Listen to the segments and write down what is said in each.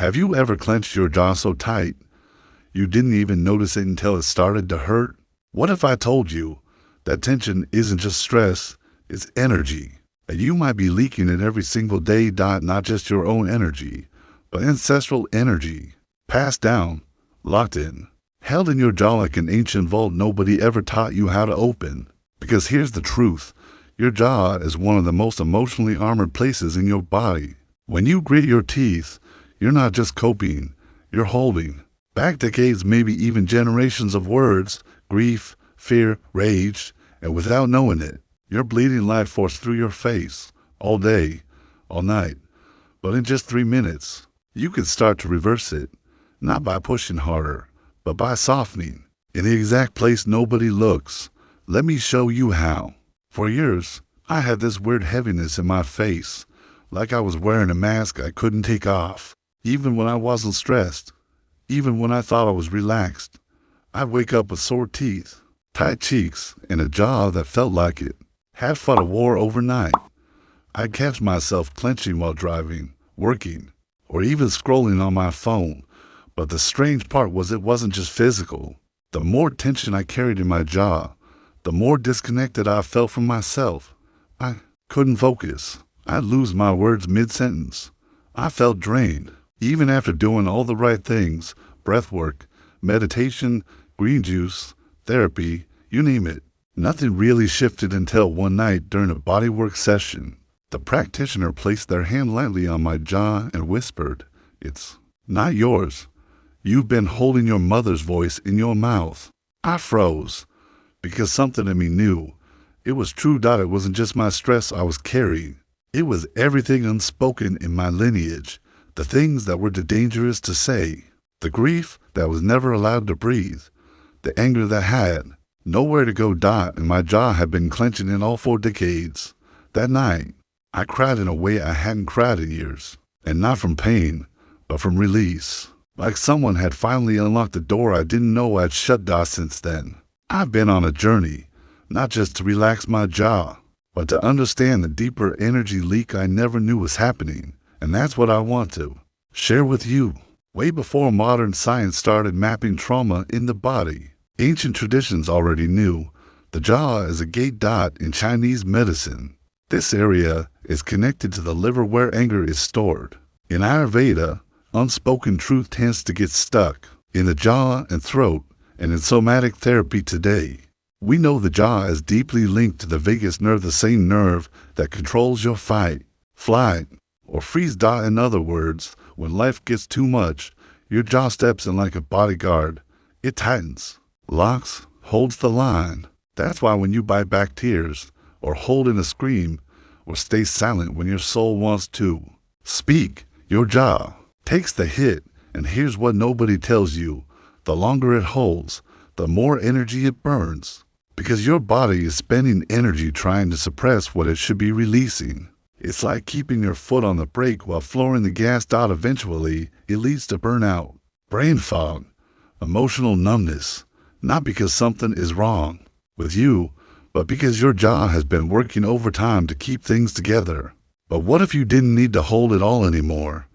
Have you ever clenched your jaw so tight you didn't even notice it until it started to hurt? What if I told you that tension isn't just stress, it's energy? And you might be leaking it every single day, not just your own energy, but ancestral energy, passed down, locked in, held in your jaw like an ancient vault nobody ever taught you how to open. Because here's the truth, your jaw is one of the most emotionally armored places in your body. When you grit your teeth, you're not just coping, you're holding back decades, maybe even generations of words, grief, fear, rage, and without knowing it, you're bleeding life force through your face, all day, all night. But in just 3 minutes, you can start to reverse it, not by pushing harder, but by softening, in the exact place nobody looks. Let me show you how. For years, I had this weird heaviness in my face, like I was wearing a mask I couldn't take off. Even when I wasn't stressed, even when I thought I was relaxed, I'd wake up with sore teeth, tight cheeks, and a jaw that felt like it had fought a war overnight. I'd catch myself clenching while driving, working, or even scrolling on my phone. But the strange part was it wasn't just physical. The more tension I carried in my jaw, the more disconnected I felt from myself. I couldn't focus. I'd lose my words mid-sentence. I felt drained. Even after doing all the right things, breathwork, meditation, green juice, therapy, you name it, nothing really shifted until one night during a bodywork session. The practitioner placed their hand lightly on my jaw and whispered, "It's not yours. You've been holding your mother's voice in your mouth." I froze, because something in me knew it was true. It wasn't just my stress I was carrying. It was everything unspoken in my lineage. The things that were too dangerous to say, the grief that was never allowed to breathe, the anger that had nowhere to go. And my jaw had been clenching in all 4 decades. That night, I cried in a way I hadn't cried in years, and not from pain, but from release. Like someone had finally unlocked the door I didn't know I'd shut since then. I've been on a journey, not just to relax my jaw, but to understand the deeper energy leak I never knew was happening. And that's what I want to share with you. Way before modern science started mapping trauma in the body, ancient traditions already knew the jaw is a gate. In Chinese medicine, this area is connected to the liver where anger is stored. In Ayurveda, unspoken truth tends to get stuck in the jaw and throat. And in somatic therapy today, we know the jaw is deeply linked to the vagus nerve, the same nerve that controls your fight, flight, or freeze. In other words, when life gets too much, your jaw steps in like a bodyguard. It tightens, locks, holds the line. That's why when you bite back tears, or hold in a scream, or stay silent when your soul wants to speak, your jaw takes the hit. And here's what nobody tells you. The longer it holds, the more energy it burns. Because your body is spending energy trying to suppress what it should be releasing. It's like keeping your foot on the brake while flooring the gas. Eventually, it leads to burnout, brain fog, emotional numbness. Not because something is wrong with you, but because your jaw has been working overtime to keep things together. But what if you didn't need to hold it all anymore?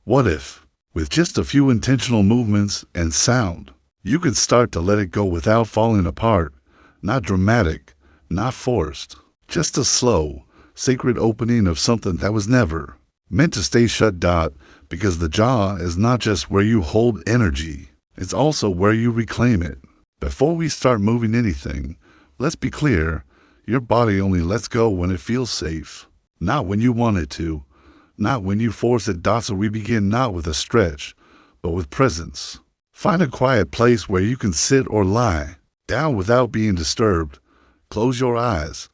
What if, with just a few intentional movements and sound, you could start to let it go without falling apart? Not dramatic, not forced, just a slow, sacred opening of something that was never meant to stay shut. Because the jaw is not just where you hold energy, it's also where you reclaim it. Before we start moving anything, let's be clear, your body only lets go when it feels safe, not when you want it to, not when you force it. So we begin not with a stretch, but with presence. Find a quiet place where you can sit or lie down without being disturbed. Close your eyes.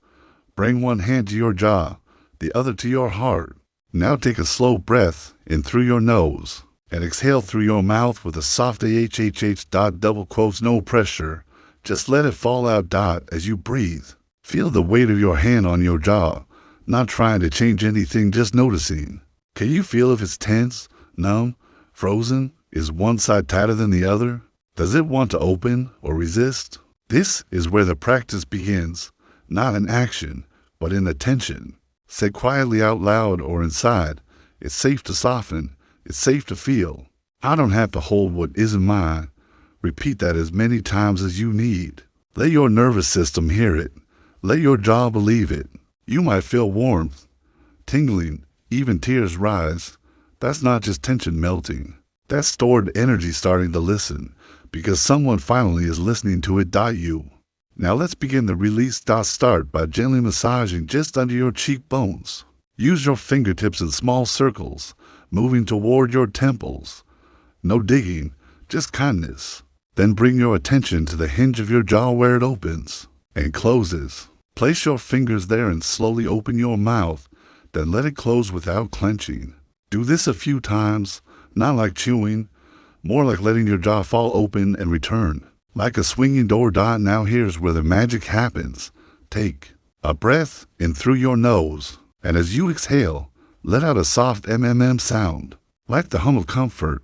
Bring one hand to your jaw, the other to your heart. Now take a slow breath in through your nose and exhale through your mouth with a soft ahhh. Double quotes, no pressure. Just let it fall out. As you breathe, feel the weight of your hand on your jaw, not trying to change anything, just noticing. Can you feel if it's tense, numb, frozen? Is one side tighter than the other? Does it want to open or resist? This is where the practice begins, not in action, but in attention. Say quietly out loud or inside, it's safe to soften, It's safe to feel. I don't have to hold what isn't mine. Repeat that as many times as you need. Let your nervous system hear it. Let your jaw believe it. You might feel warmth, tingling, even tears rise. That's not just tension melting. That's stored energy starting to listen, because someone finally is listening to it. You. Now let's begin the release. Start by gently massaging just under your cheekbones. Use your fingertips in small circles, moving toward your temples. No digging, just kindness. Then bring your attention to the hinge of your jaw where it opens and closes. Place your fingers there and slowly open your mouth, then let it close without clenching. Do this a few times, not like chewing, more like letting your jaw fall open and return. Like a swinging door. Now here's where the magic happens. Take a breath in through your nose, and as you exhale, let out a soft sound, like the hum of comfort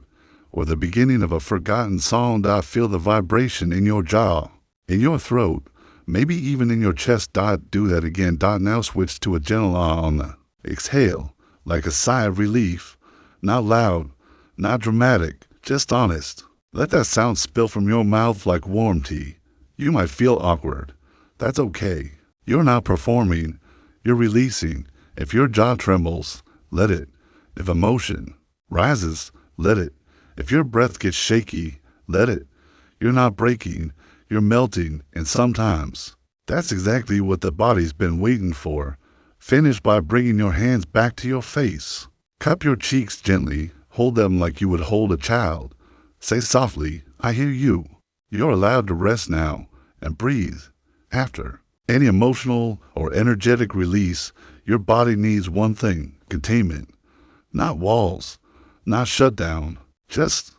or the beginning of a forgotten song. Feel the vibration in your jaw, in your throat, maybe even in your chest. Do that again. Now switch to a gentle on the exhale, like a sigh of relief, not loud, not dramatic, just honest. Let that sound spill from your mouth like warm tea. You might feel awkward. That's okay. You're not performing. You're releasing. If your jaw trembles, let it. If emotion rises, let it. If your breath gets shaky, let it. You're not breaking. You're melting. And sometimes that's exactly what the body's been waiting for. Finish by bringing your hands back to your face. Cup your cheeks gently. Hold them like you would hold a child. Say softly, I hear you. You're allowed to rest now and breathe. After any emotional or energetic release, your body needs one thing: containment. Not walls, not shutdown, just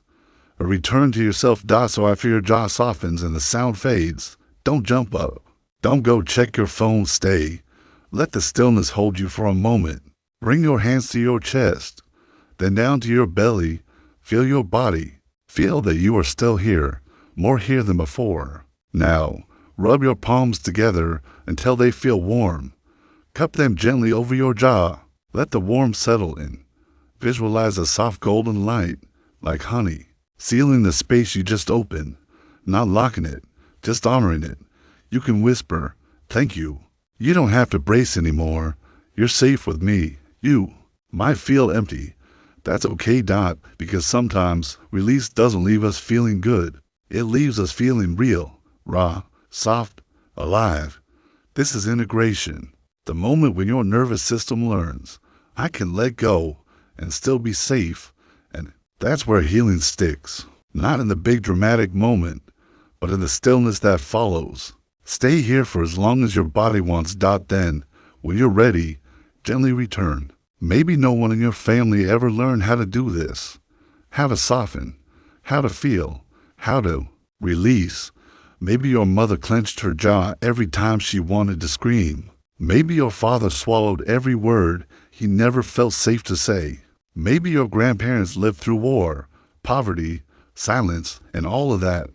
a return to yourself. So after your jaw softens and the sound fades, don't jump up. Don't go check your phone. Stay. Let the stillness hold you for a moment. Bring your hands to your chest, then down to your belly. Feel your body. Feel that you are still here, more here than before. Now, rub your palms together until they feel warm. Cup them gently over your jaw. Let the warmth settle in. Visualize a soft golden light, like honey, sealing the space you just opened. Not locking it, just honoring it. You can whisper, thank you. You don't have to brace anymore. You're safe with me. You might feel empty. That's okay. Because sometimes release doesn't leave us feeling good. It leaves us feeling real, raw, soft, alive. This is integration. The moment when your nervous system learns, I can let go and still be safe. And that's where healing sticks. Not in the big dramatic moment, but in the stillness that follows. Stay here for as long as your body wants. Then, when you're ready, gently return. Maybe no one in your family ever learned how to do this. How to soften, how to feel, how to release. Maybe your mother clenched her jaw every time she wanted to scream. Maybe your father swallowed every word he never felt safe to say. Maybe your grandparents lived through war, poverty, silence, and all of that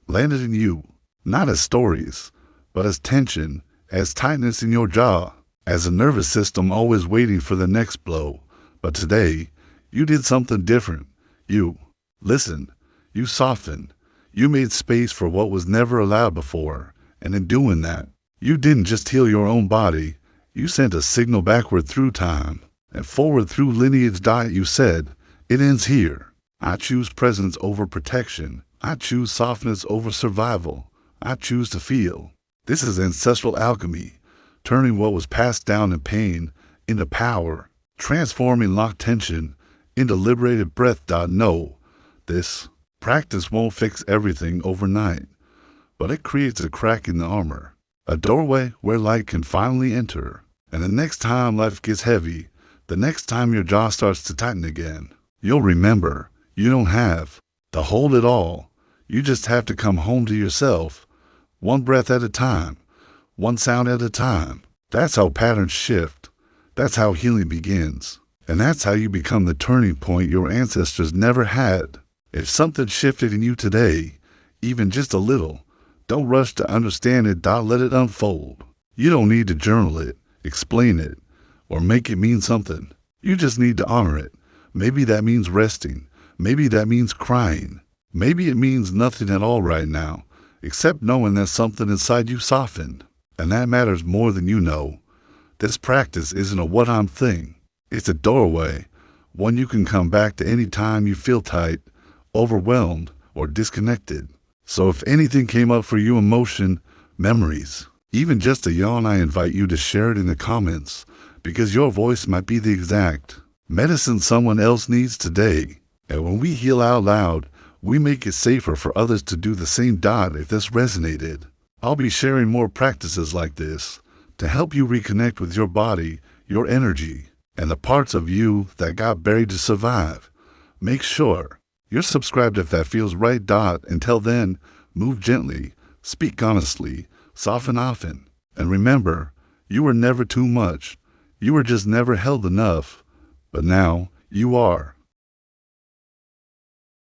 landed in you, not as stories, but as tension, as tightness in your jaw, as a nervous system always waiting for the next blow. But today, you did something different. You listened. You softened. You made space for what was never allowed before. And in doing that, you didn't just heal your own body. You sent a signal backward through time and forward through lineage. You said, it ends here. I choose presence over protection. I choose softness over survival. I choose to feel. This is ancestral alchemy. Turning what was passed down in pain into power, transforming locked tension into liberated breath. No, this practice won't fix everything overnight, but it creates a crack in the armor, a doorway where light can finally enter. And the next time life gets heavy, the next time your jaw starts to tighten again, you'll remember you don't have to hold it all. You just have to come home to yourself, one breath at a time. One sound at a time. That's how patterns shift. That's how healing begins. And that's how you become the turning point your ancestors never had. If something shifted in you today, even just a little, don't rush to understand it. Let it unfold. You don't need to journal it, explain it, or make it mean something. You just need to honor it. Maybe that means resting. Maybe that means crying. Maybe it means nothing at all right now, except knowing that something inside you softened. And that matters more than you know. This practice isn't a one-time thing. It's a doorway, one you can come back to any time you feel tight, overwhelmed, or disconnected. So if anything came up for you, emotion, memories, even just a yawn, I invite you to share it in the comments, because your voice might be the exact medicine someone else needs today. And when we heal out loud, we make it safer for others to do the same. If this resonated, I'll be sharing more practices like this to help you reconnect with your body, your energy, and the parts of you that got buried to survive. Make sure you're subscribed if that feels right. Until then, move gently, speak honestly, soften often, and remember, you were never too much. You were just never held enough. But now you are.